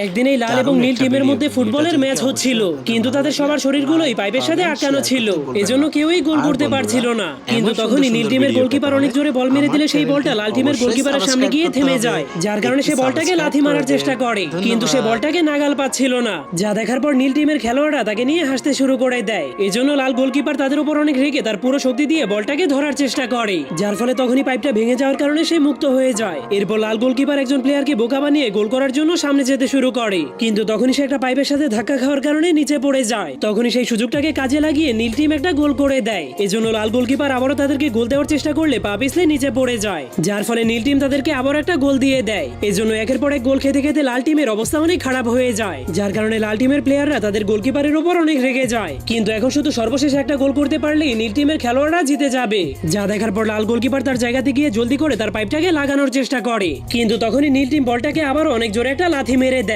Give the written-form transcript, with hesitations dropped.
একদিন এই লাল এবং নীল টিমের মধ্যে ফুটবলের ম্যাচ হচ্ছিল, কিন্তু তাদের সবার শরীরগুলোই পাইপের সাথে আটকানো ছিল, এজন্য কেউই গোল করতে পারছিল না। কিন্তু তখনই নীল টিমের গোলকিপার অনেক জোরে বল মেরে দিলে সেই বলটা লাল টিমের গোলকিপারের সামনে গিয়ে থেমে যায়, যার কারণে সে বলটাকে লাথি মারার চেষ্টা করে, কিন্তু সে বলটাকে নাগাল পাচ্ছিল না। যা দেখার পর নীল টিমের খেলোয়াড়রা তাকে নিয়ে হাসতে শুরু করে দেয়। এজন্য লাল গোলকিপার তাদের উপর অনেক রেগে তার পুরো শক্তি দিয়ে বলটাকে ধরার চেষ্টা করে, যার ফলে তখনই পাইপটা ভেঙে যাওয়ার কারণে সে মুক্ত হয়ে যায়। এরপর লাল গোলকিপার একজন প্লেয়ারকে বোকা বানিয়ে গোল করার জন্য সামনে যেতে শুরু করে, কিন্তু তখনই সে একটা পাইপের সাথে ধাক্কা খাওয়ার কারণে নিচে পড়ে যায়। তখনই সেই সুযোগটাকে কাজে লাগিয়ে নীল টিম একটা গোল করে দেয়। এজন্য লাল গোলকিপার আবারও তাদেরকে গোল দেওয়ার চেষ্টা করলে পা পিছলে নিচে পড়ে যায়, যার ফলে নীল টিম তাদেরকে আবার একটা গোল দিয়ে দেয়। এজন্য একের পর এক গোল খেতে খেতে লাল টিমের অবস্থা অনেক খারাপ হয়ে যায়, যার কারণে লাল টিমের প্লেয়াররা তাদের গোলকিপারের উপর অনেক রেগে যায়। কিন্তু এখন শুধু সর্বশেষ একটা গোল করতে পারলেই নীল টিমের খেলোয়াড়রা জিতে যাবে। যা দেখার পর লাল গোলকিপার তার জায়গাতে গিয়ে জলদি করে তার পাইপটাকে লাগানোর চেষ্টা করে, কিন্তু তখনই নীল টিম বলটাকে আবার অনেক জোরে একটা লাথি মেরে দেয়।